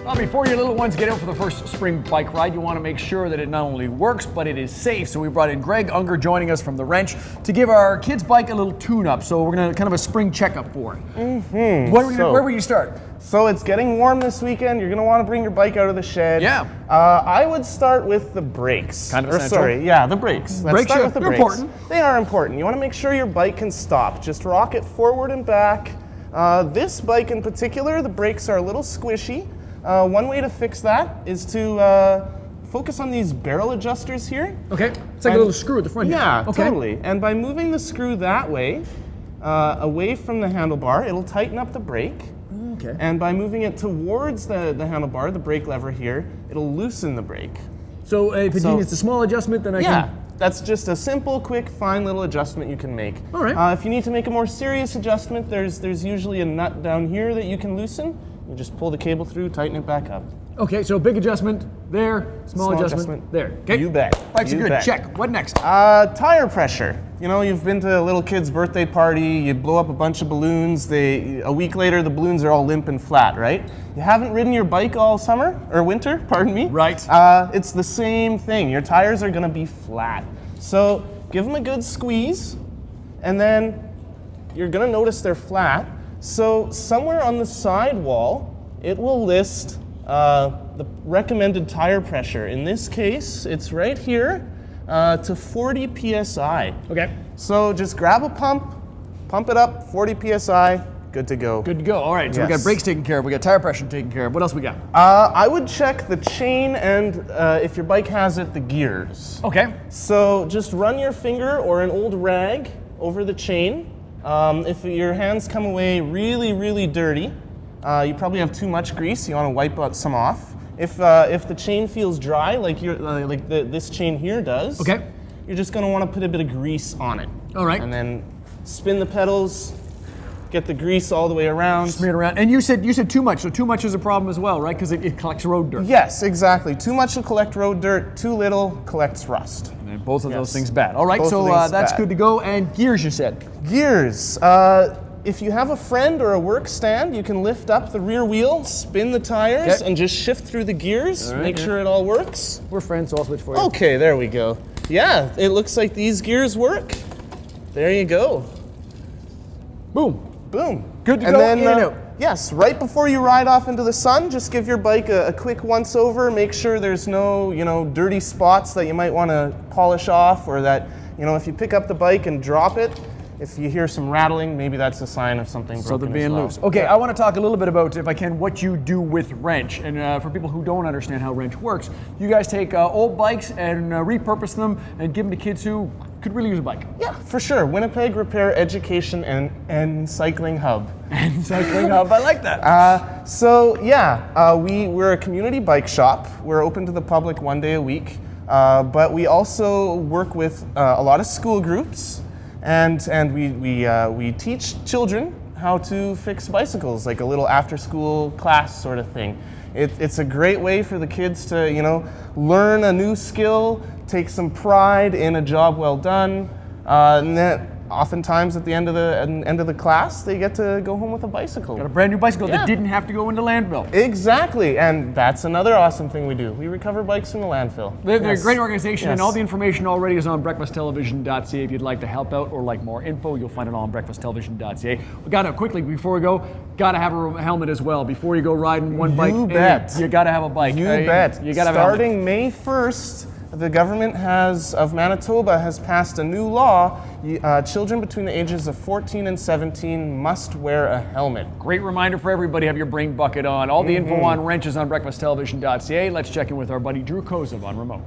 Well, before your little ones get out for the first spring bike ride, you want to make sure that it not only works, but it is safe. So we brought in Greg Unger joining us from the Wrench to give our kids' bike a little tune-up. So we're going to kind of a spring checkup for it. Where will you start? So it's getting warm this weekend. You're going to want to bring your bike out of the shed. Yeah. I would start with the brakes. Kind of or essential. sorry, yeah, the brakes. Let's Brakes, start with the they're brakes. important. They are important. You want to make sure your bike can stop. Just rock it forward and back. This bike in particular, the brakes are a little squishy. One way to fix that is to focus on these barrel adjusters here. Okay, it's like a little screw at the front here. Yeah, okay. Totally. And by moving the screw that way, away from the handlebar, it'll tighten up the brake. Okay. And by moving it towards the handlebar, the brake lever here, it'll loosen the brake. So if it's a small adjustment, then I can... That's just a simple, quick, fine little adjustment you can make. All right. If you need to make a more serious adjustment, there's usually a nut down here that you can loosen. You just pull the cable through, tighten it back up. Okay, so big adjustment there, small adjustment there. Okay. You bet. Bikes are You good. bet. Check. What next? Tire pressure. You know, you've been to a little kid's birthday party, you blow up a bunch of balloons, a week later the balloons are all limp and flat, right? You haven't ridden your bike all summer, or winter, pardon me. Right. It's the same thing. Your tires are gonna be flat. So give them a good squeeze, and then you're gonna notice they're flat. So somewhere on the sidewall, it will list the recommended tire pressure. In this case, it's right here to 40 psi. Okay. So just grab a pump it up, 40 psi, good to go. Good to go. All right, so we got brakes taken care of, we got tire pressure taken care of. What else we got? I would check the chain and if your bike has it, the gears. Okay. So just run your finger or an old rag over the chain. If your hands come away really, really dirty, you probably have too much grease. You want to wipe out some off. If the chain feels dry, like this chain here does, okay, you're just going to want to put a bit of grease on it. All right. And then spin the pedals, get the grease all the way around. Smear it around. And you said too much, so too much is a problem as well, right? Because it collects road dirt. Yes, exactly. Too much will collect road dirt. Too little collects rust. And both of those things bad. All right, Both so things that's bad. good to go. And gears, you said. Gears. If you have a friend or a work stand, you can lift up the rear wheel, spin the tires, and just shift through the gears. All right, make sure it all works. We're friends, so I'll switch for you. Okay, there we go. Yeah, it looks like these gears work. There you go. Boom. Boom. Good to and go, then, in and out. Yes, right before you ride off into the sun, just give your bike a quick once over. Make sure there's no, dirty spots that you might want to polish off, or that, if you pick up the bike and drop it, if you hear some rattling, maybe that's a sign of something broken. So they're being as well. loose. Okay, I want to talk a little bit about, if I can, what you do with Wrench. And for people who don't understand how Wrench works, you guys take old bikes and repurpose them and give them to kids who could really use a bike. Yeah, for sure. Winnipeg Repair Education and Cycling Hub. And Cycling Hub, I like that. We're a community bike shop. We're open to the public one day a week. But we also work with a lot of school groups. And we teach children how to fix bicycles, like a little after-school class sort of thing. It's a great way for the kids to, learn a new skill, take some pride in a job well done, and then oftentimes at the end of the class, they get to go home with a bicycle. Got a brand new bicycle that didn't have to go into landfill. Exactly, and that's another awesome thing we do. We recover bikes from the landfill. They're a great organization, and Yes. all the information already is on breakfasttelevision.ca. If you'd like to help out or like more info, you'll find it all on breakfasttelevision.ca. We got to quickly, before we go, got to have a helmet as well. Before you go riding one bike, You bet. You got to have a bike. You bet. You got to have a helmet. Starting May 1st, the government of Manitoba has passed a new law. Children between the ages of 14 and 17 must wear a helmet. Great reminder for everybody, have your brain bucket on. All the info on Wrench is on breakfasttelevision.ca. Let's check in with our buddy Drew Kozov on remote.